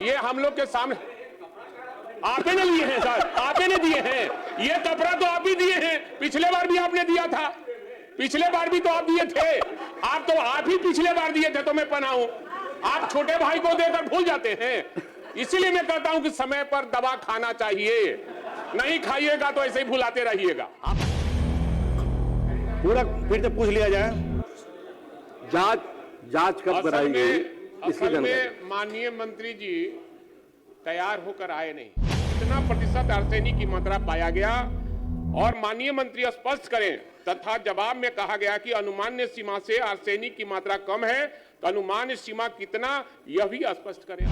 ये हम लोग के सामने आप ही ने लिए हैं सर, आप ही ने दिए हैं। ये कपड़ा तो आप ही दिए हैं, पिछले बार भी आपने दिया था, पिछले बार भी तो आप दिए थे। आप ही पिछले बार दिए थे तो मैं पहनाऊं। आप छोटे भाई को देकर भूल जाते हैं। इसीलिए मैं कहता हूं कि समय पर दवा खाना चाहिए, नहीं खाइएगा तो ऐसे ही भुलाते रहिएगा। पूरा फिर से पूछ लिया जाए, जांच कब कराई गई इसकी असल जानकारी। में माननीय मंत्री जी तैयार होकर आए नहीं। कितना प्रतिशत आर्सेनिक की मात्रा पाया गया और माननीय मंत्री स्पष्ट करें, तथा जवाब में कहा गया कि अनुमान्य सीमा से आर्सेनिक की मात्रा कम है, तो अनुमान्य सीमा कितना यह भी स्पष्ट करें।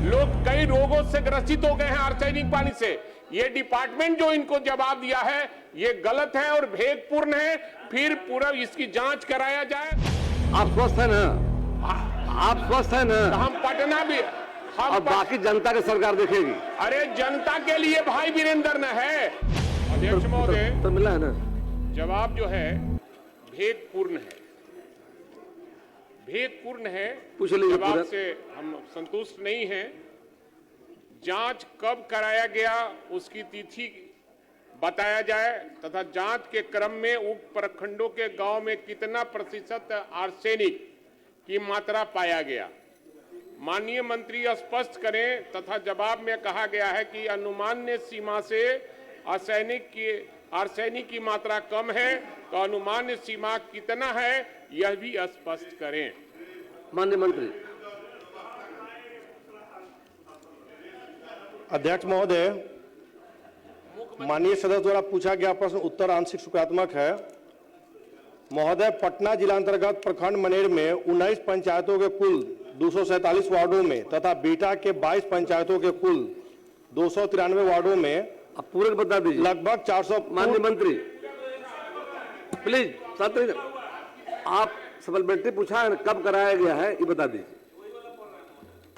लोग कई रोगों से ग्रसित हो गए हैं आर्सेनिक पानी से। ये डिपार्टमेंट जो इनको जवाब दिया है ये गलत है और भेदपूर्ण है। फिर पूरा इसकी जांच कराया जाए। आप स्वस्थ है ना? आप स्वस्थ है ना? हम पटना भी और बाकी जनता की सरकार देखेगी। अरे जनता के लिए भाई वीरेंद्र न है। अध्यक्ष महोदय तो मिला है ना? जवाब जो है भेदपूर्ण है, भेदपूर्ण है। पूछ लीजिए जवाब पूरा। से हम संतुष्ट नहीं हैं। जांच कब कराया गया उसकी तिथि बताया जाए, तथा जांच के क्रम में उक्त प्रखंडों के गांव में कितना प्रतिशत आर्सेनिक की मात्रा पाया गया। माननीय मंत्री स्पष्ट करें, तथा जवाब में कहा गया है कि अनुमान्य सीमा से आर्सेनिक की मात्रा कम है, तो अनुमान्य सीमा कितना है यह भी स्पष्ट करें। माननीय मंत्री। अध्यक्ष महोदय, माननीय सदस्य द्वारा पूछा गया प्रश्न उत्तर आंशिक सकारात्मक है। महोदय, पटना जिला अंतर्गत प्रखंड मनेर में 19 पंचायतों के कुल 247 वार्डों में तथा बीटा के 22 पंचायतों के कुल 293 वार्डों में आप पूरे बता दीजिए। लगभग 400। माननीय मंत्री प्लीज, छात्र आप सप्लीमेंट्री पूछा है, कब कराया गया है ये बता दीजिए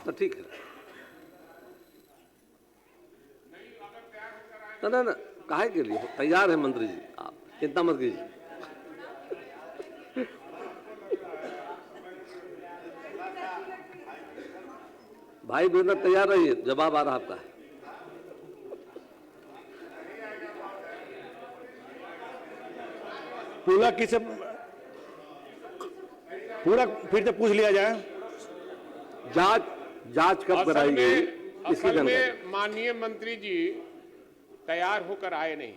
तो ठीक है। ना काहे के लिए तैयार है मंत्री जी, आप चिंता मत कीजिए। भाई वीरेंद्र तैयार रहिए, जवाब आ रहा आपका है। पूरा फिर से पूछ लिया जाए, जांच कब कराई गई इसकी असल जानकारी। में माननीय मंत्री जी तैयार होकर आए नहीं।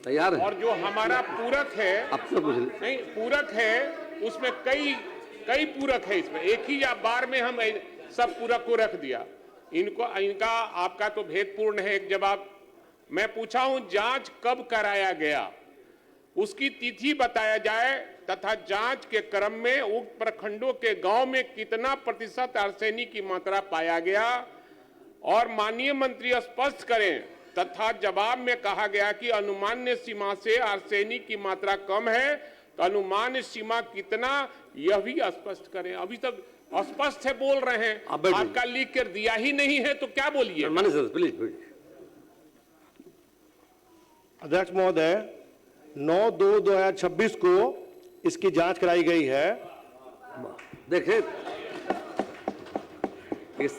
तैयार है और जो हमारा पूरक है, आपसे पूछ ली। नहीं पूरक है, उसमें कई पूरक है। इसमें एक ही बार में हम सब पूरक को रख दिया। इनका आपका तो भेदपूर्ण है। एक जवाब मैं पूछा हूं, जांच कब कराया गया उसकी तिथि बताया जाए, तथा जांच के क्रम में उक्त प्रखंडों के गांव में कितना प्रतिशत आर्सेनिक की मात्रा पाया गया। और माननीय मंत्री स्पष्ट करें, तथा जवाब में कहा गया कि अनुमान्य सीमा से आर्सेनिक की मात्रा कम है, तो अनुमान्य सीमा कितना यह भी स्पष्ट करें। अभी तक अस्पष्ट है बोल रहे हैं, आपका लिख कर दिया ही नहीं है तो क्या बोलिए। प्लीज। अध्यक्ष महोदय, 9/2/2026 को इसकी जांच कराई गई है। देखिए इस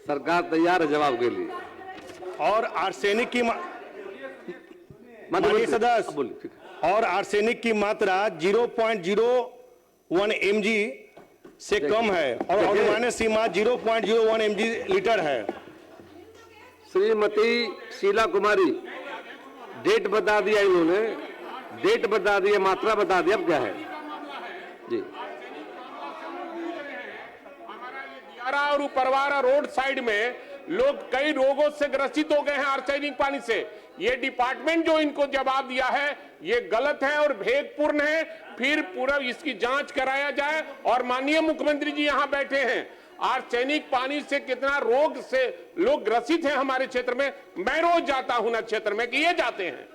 सरकार तैयार है जवाब के लिए। और आर्सेनिक की माननीय सदस्य बोलिए। और आर्सेनिक की मात्रा 0.01 mg से कम है और अनुमान्य सीमा 0.01 mg लीटर है। श्रीमती शीला कुमारी, डेट बता दिया इन्होंने, डेट बता दिया, मात्रा बता दिया, अब क्या है जी। हमारा ये दियारा और उपरवारा रोड साइड में लोग कई रोगों से ग्रसित हो गए हैं आर्सेनिक पानी से। ये डिपार्टमेंट जो इनको जवाब दिया है ये गलत है और भेदपूर्ण है। फिर पूरा इसकी जांच कराया जाए। और माननीय मुख्यमंत्री जी यहाँ बैठे हैं, आर्सेनिक पानी से कितना रोग से लोग ग्रसित हैं हमारे क्षेत्र में। मैं रोज जाता हूं ना क्षेत्र में कि ये जाते हैं।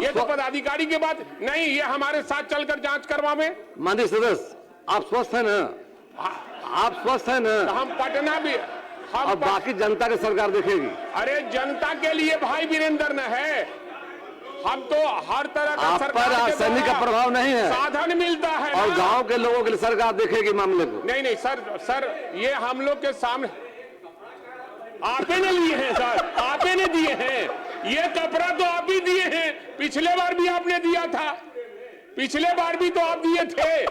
ये तो पदाधिकारी के बाद नहीं, ये हमारे साथ चलकर जांच करवावे। माननीय सदस्य, आप स्वस्थ है ना? आप स्वस्थ है ना? हम पटना भी और बाकी जनता की सरकार देखेगी। अरे जनता के लिए भाई वीरेंद्र न है। हम तो हर तरह का आप पर सरकार के आर्सेनिक का द्वारा प्रभाव नहीं है साधन मिलता है और ना। गांव के लोगों के लिए सरकार देखेगी मामले को। नहीं नहीं सर ये हम लोग के सामने आप ही ने लिए हैं सर, आप ही ने दिए हैं। ये कपड़ा तो आप ही दिए हैं, पिछले बार भी आपने दिया था, पिछले बार भी तो आप दिए थे।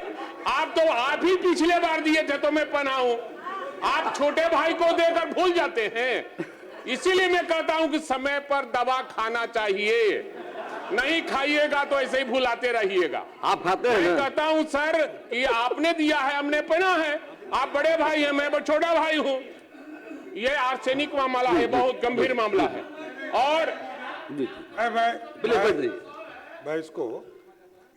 आप ही पिछले बार दिए थे तो मैं पहना हूं। आप छोटे भाई को देकर भूल जाते हैं। इसीलिए मैं कहता हूं कि समय पर दवा खाना चाहिए, नहीं खाइएगा तो ऐसे ही भुलाते रहिएगा। आप खाते हैं मैं ना? कहता हूं सर कि आपने दिया है, हमने पहना है। आप बड़े भाई हैं, मैं छोटा भाई हूं। ये आर्सेनिक मामला है, बहुत गंभीर मामला है। और मैं इसको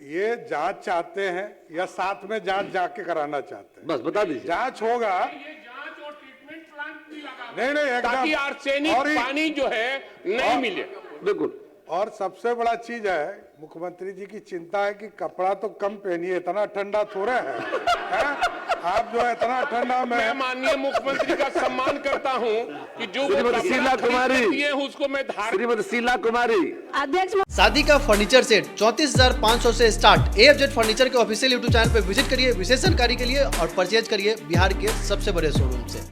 ये जांच चाहते हैं या साथ में जांच जाके कराना चाहते हैं? बस बता दीजिए। जांच होगा, ये जांच और ट्रीटमेंट प्लांट भी लगा नहीं एकदम, ताकि आर्सेनिक और पानी जो है नहीं मिले। बिल्कुल। और सबसे बड़ा चीज है, मुख्यमंत्री जी की चिंता है कि कपड़ा तो कम पहनिए, इतना ठंडा थोड़ा है? आप जो है इतना ठंडा मैं में माननीय मुख्यमंत्री का सम्मान करता हूं कि जो वो श्रीमती कपड़ा शीला कुमारी। खरीद के दिए हैं, उसको मैं धारण श्रीमती शीला कुमारी। अध्यक्ष शादी का फर्नीचर सेट 34,500 से स्टार्ट। AFZ फर्नीचर के ऑफिशियल यूट्यूब चैनल पर विजिट करिए विशेष जानकारी के लिए और परचेज करिए बिहार के सबसे बड़े शोरूम से।